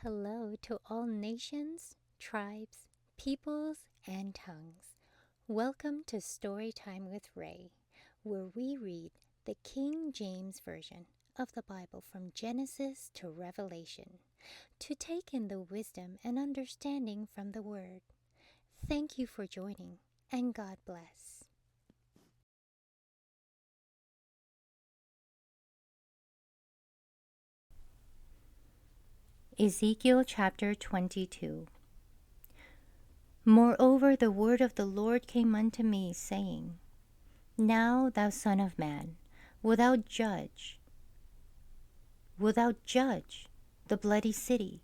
Hello to all nations, tribes, peoples, and tongues. Welcome to Storytime with Rae, where we read the King James Version of the Bible from Genesis to Revelation to take in the wisdom and understanding from the Word. Thank you for joining, and God bless. Ezekiel chapter 22. Moreover, the word of the Lord came unto me, saying, Now, thou son of man, wilt thou judge the bloody city?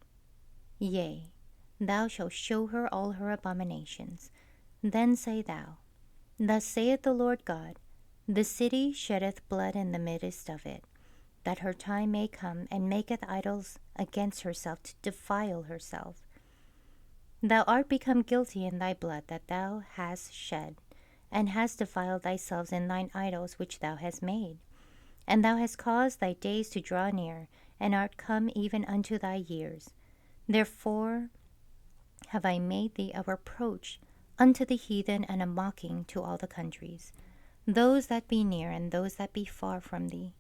Yea, thou shalt show her all her abominations. Then say thou, Thus saith the Lord God, The city sheddeth blood in the midst of it, that her time may come, and maketh idols against herself to defile herself. Thou art become guilty in thy blood that thou hast shed, and hast defiled thyself in thine idols which thou hast made. And thou hast caused thy days to draw near, and art come even unto thy years. Therefore have I made thee a reproach unto the heathen, and a mocking to all the countries. Those that be near and those that be far from thee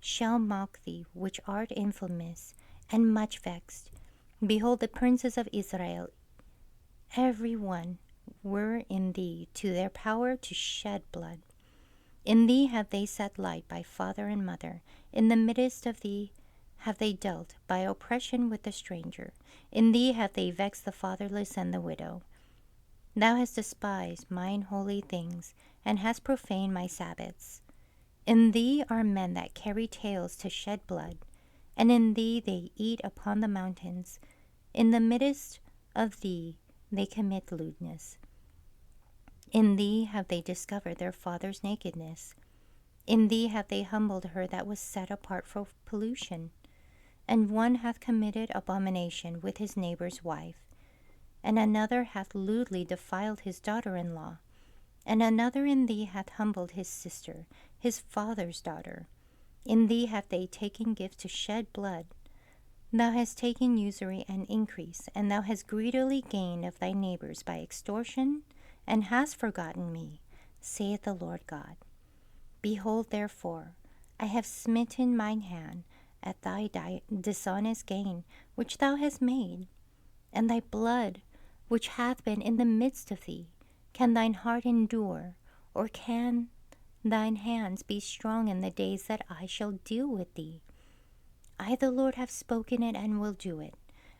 shall mock thee, which art infamous and much vexed. Behold, the princes of Israel, every one, were in thee to their power to shed blood. In thee have they set light by father and mother. In the midst of thee have they dealt by oppression with the stranger. In thee have they vexed the fatherless and the widow. Thou hast despised mine holy things, and hast profaned my Sabbaths. In thee are men that carry tales to shed blood, and in thee they eat upon the mountains. In the midst of thee they commit lewdness. In thee have they discovered their father's nakedness. In thee have they humbled her that was set apart for pollution. And one hath committed abomination with his neighbor's wife, and another hath lewdly defiled his daughter-in-law, and another in thee hath humbled his sister, his father's daughter. In thee have they taken gifts to shed blood. Thou hast taken usury and increase, and thou hast greedily gained of thy neighbors by extortion, and hast forgotten me, saith the Lord God. Behold, therefore, I have smitten mine hand at thy dishonest gain which thou hast made, and thy blood which hath been in the midst of thee. Can thine heart endure, or can thine hands be strong in the days that I shall deal with thee? I, the Lord, have spoken it, and will do it.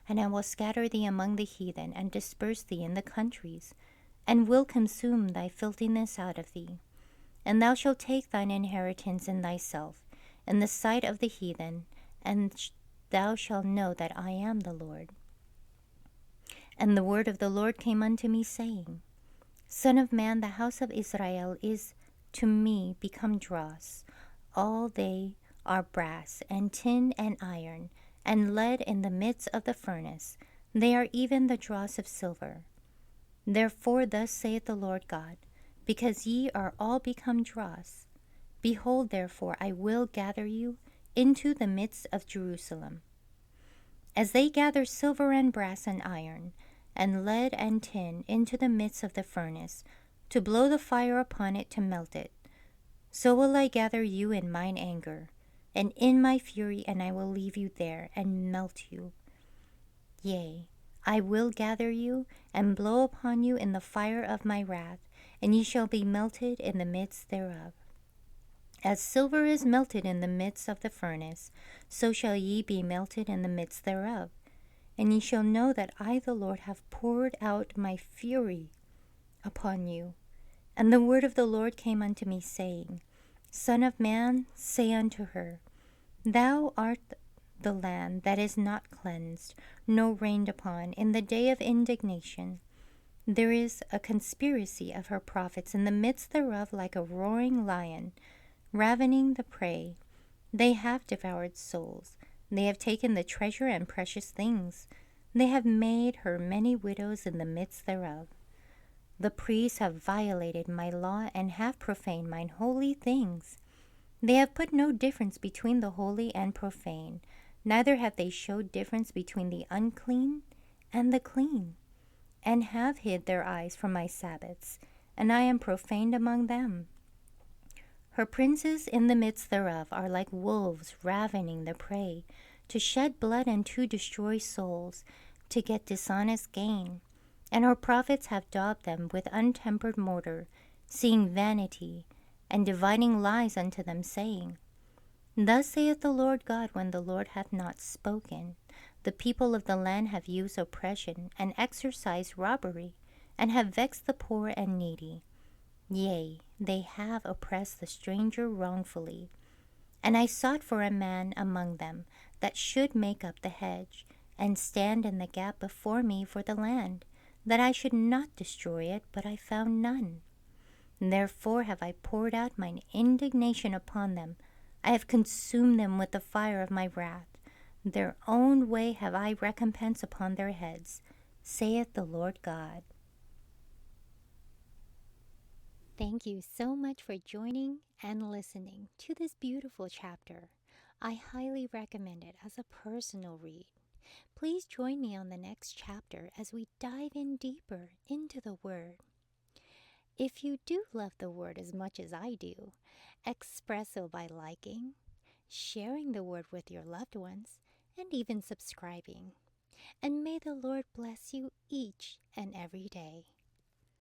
And I will scatter thee among the heathen, and disperse thee in the countries, and will consume thy filthiness out of thee. And thou shalt take thine inheritance in thyself, in the sight of the heathen, and thou shalt know that I am the Lord. And the word of the Lord came unto me, saying, Son of man, the house of Israel is to me become dross. All they are brass, and tin, and iron, and lead in the midst of the furnace. They are even the dross of silver. Therefore thus saith the Lord God, because ye are all become dross, behold, therefore I will gather you into the midst of Jerusalem. As they gather silver and brass and iron, and lead and tin into the midst of the furnace, to blow the fire upon it to melt it, so will I gather you in mine anger, and in my fury, and I will leave you there, and melt you. Yea, I will gather you, and blow upon you in the fire of my wrath, and ye shall be melted in the midst thereof. As silver is melted in the midst of the furnace, so shall ye be melted in the midst thereof. And ye shall know that I, the Lord, have poured out my fury upon you. And the word of the Lord came unto me, saying, Son of man, say unto her, Thou art the land that is not cleansed, nor rained upon, in the day of indignation. There is a conspiracy of her prophets in the midst thereof, like a roaring lion, ravening the prey. They have devoured souls. They have taken the treasure and precious things. They have made her many widows in the midst thereof. The priests have violated my law, and have profaned mine holy things. They have put no difference between the holy and profane. Neither have they showed difference between the unclean and the clean, and have hid their eyes from my Sabbaths, and I am profaned among them. Her princes in the midst thereof are like wolves ravening the prey, to shed blood and to destroy souls, to get dishonest gain. And her prophets have daubed them with untempered mortar, seeing vanity, and dividing lies unto them, saying, Thus saith the Lord God, when the Lord hath not spoken. The people of the land have used oppression, and exercised robbery, and have vexed the poor and needy. Yea, they have oppressed the stranger wrongfully. And I sought for a man among them that should make up the hedge, and stand in the gap before me for the land, that I should not destroy it, but I found none. Therefore have I poured out mine indignation upon them. I have consumed them with the fire of my wrath. Their own way have I recompense upon their heads, saith the Lord God. Thank you so much for joining and listening to this beautiful chapter. I highly recommend it as a personal read. Please join me on the next chapter as we dive in deeper into the Word. If you do love the Word as much as I do, express so by liking, sharing the Word with your loved ones, and even subscribing. And may the Lord bless you each and every day.